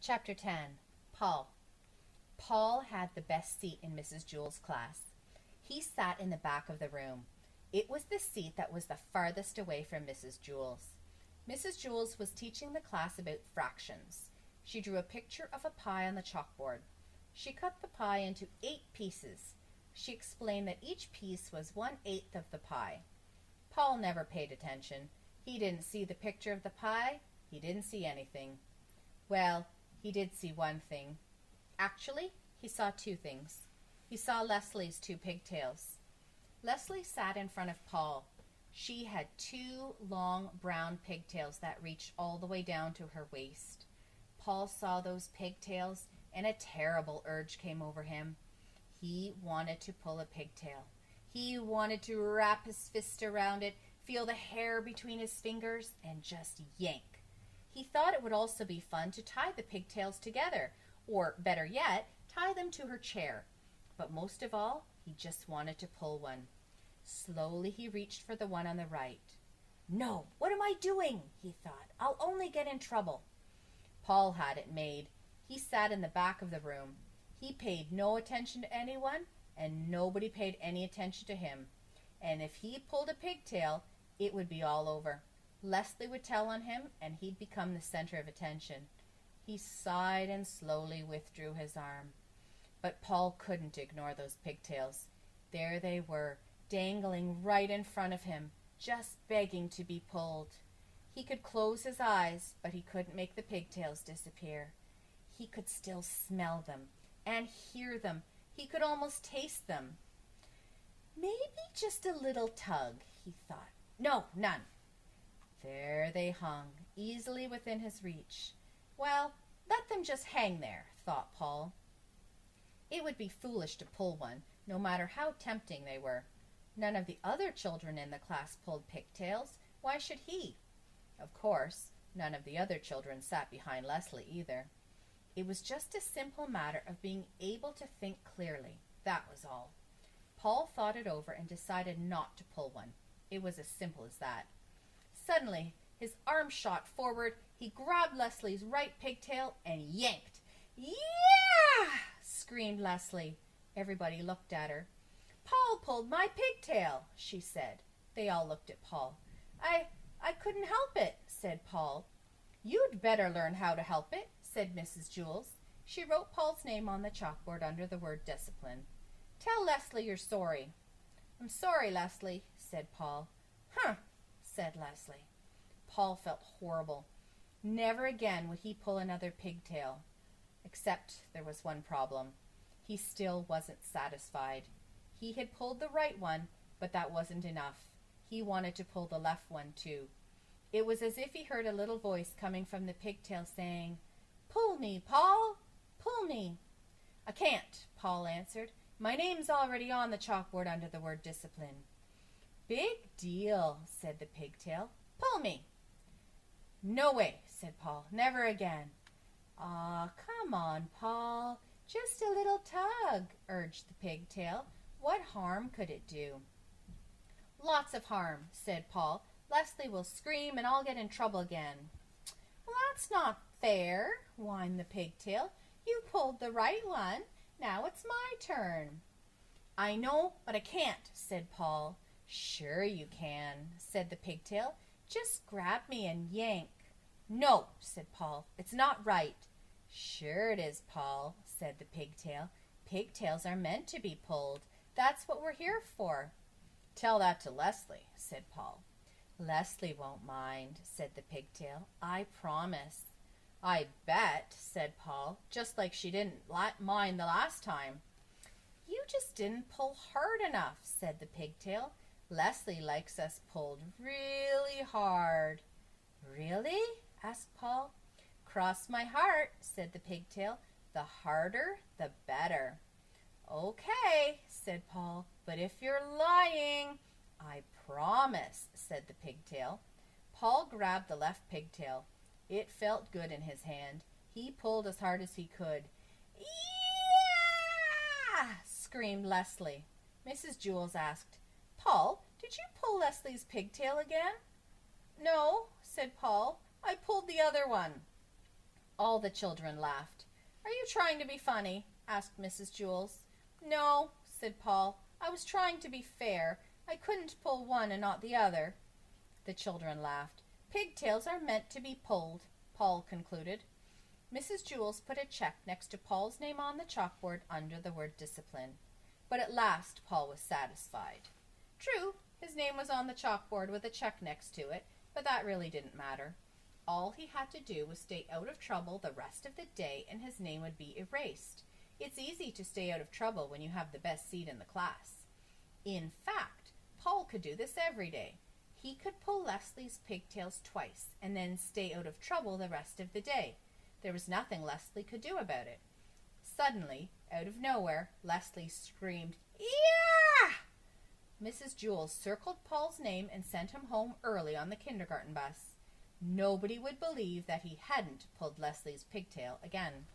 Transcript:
Chapter 10. Paul. Paul had the best seat in Mrs. Jewell's class. He sat in the back of the room. It was the seat that was the farthest away from Mrs. Jewell's. Mrs. Jewell's was teaching the class about fractions. She drew a picture of a pie on the chalkboard. She cut the pie into 8 pieces. She explained that each piece was 1/8 of the pie. Paul never paid attention. He didn't see the picture of the pie. He didn't see anything. Well, he did see one thing. Actually, he saw 2 things. He saw Leslie's 2 pigtails. Leslie sat in front of Paul. She had 2 long brown pigtails that reached all the way down to her waist. Paul saw those pigtails, and a terrible urge came over him. He wanted to pull a pigtail. He wanted to wrap his fist around it, feel the hair between his fingers, and just yank. He thought it would also be fun to tie the pigtails together, or better yet, tie them to her chair. But most of all, he just wanted to pull one. Slowly he reached for the one on the right. "No, what am I doing?" he thought. "I'll only get in trouble." Paul had it made. He sat in the back of the room. He paid no attention to anyone, and nobody paid any attention to him. And if he pulled a pigtail, it would be all over. Leslie would tell on him, and he'd become the center of attention. He sighed and slowly withdrew his arm. But Paul couldn't ignore those pigtails. There they were, dangling right in front of him, just begging to be pulled. He could close his eyes, but he couldn't make the pigtails disappear. He could still smell them and hear them. He could almost taste them. Maybe just a little tug, he thought. No, none. There they hung, easily within his reach. Well, let them just hang there, thought Paul. It would be foolish to pull one, no matter how tempting they were. None of the other children in the class pulled pigtails. Why should he? Of course, none of the other children sat behind Leslie either. It was just a simple matter of being able to think clearly. That was all. Paul thought it over and decided not to pull one. It was as simple as that. Suddenly, his arm shot forward. He grabbed Leslie's right pigtail and yanked. "Yeah!" screamed Leslie. Everybody looked at her. "Paul pulled my pigtail," she said. They all looked at Paul. I couldn't help it," said Paul. "You'd better learn how to help it," said Mrs. Jewells. She wrote Paul's name on the chalkboard under the word discipline. "Tell Leslie you're sorry." "I'm sorry, Leslie," said Paul. "Huh," said Leslie. Paul felt horrible. Never again would he pull another pigtail. Except there was one problem. He still wasn't satisfied. He had pulled the right one, but that wasn't enough. He wanted to pull the left one too. It was as if he heard a little voice coming from the pigtail saying, "Pull me, Paul, pull me." "I can't," Paul answered. "My name's already on the chalkboard under the word discipline." "Big deal," said the pigtail. "Pull me." "No way," said Paul. "Never again." "Aw, come on, Paul. Just a little tug," urged the pigtail. "What harm could it do?" "Lots of harm," said Paul. "Leslie will scream and I'll get in trouble again." "Well, that's not fair," whined the pigtail. "You pulled the right one. Now it's my turn." "I know, but I can't," said Paul. "Sure you can," said the pigtail. "Just grab me and yank." "No," said Paul. "It's not right." "Sure it is, Paul," said the pigtail. "Pigtails are meant to be pulled. That's what we're here for." "Tell that to Leslie," said Paul. "Leslie won't mind," said the pigtail. "I promise." "I bet," said Paul, "just like she didn't mind the last time." "You just didn't pull hard enough," said the pigtail. "Leslie likes us pulled really hard." "Really?" asked Paul. "Cross my heart," said the pigtail. "The harder, the better." "Okay," said Paul, "but if you're lying—" "I promise," said the pigtail. Paul grabbed the left pigtail. It felt good in his hand. He pulled as hard as he could. "Yeah!" screamed Leslie. Mrs. Jewells asked, "Paul, did you pull Leslie's pigtail again?" "No," said Paul. "I pulled the other one." All the children laughed. "Are you trying to be funny?" asked Mrs. Jewls. "No," said Paul. "I was trying to be fair. I couldn't pull one and not the other." The children laughed. "Pigtails are meant to be pulled," Paul concluded. Mrs. Jewls put a check next to Paul's name on the chalkboard under the word discipline. But at last Paul was satisfied. True, his name was on the chalkboard with a check next to it, but that really didn't matter. All he had to do was stay out of trouble the rest of the day and his name would be erased. It's easy to stay out of trouble when you have the best seat in the class. In fact, Paul could do this every day. He could pull Leslie's pigtails twice and then stay out of trouble the rest of the day. There was nothing Leslie could do about it. Suddenly, out of nowhere, Leslie screamed, "Yeah!" Mrs. Jewls circled Paul's name and sent him home early on the kindergarten bus. Nobody would believe that he hadn't pulled Leslie's pigtail again.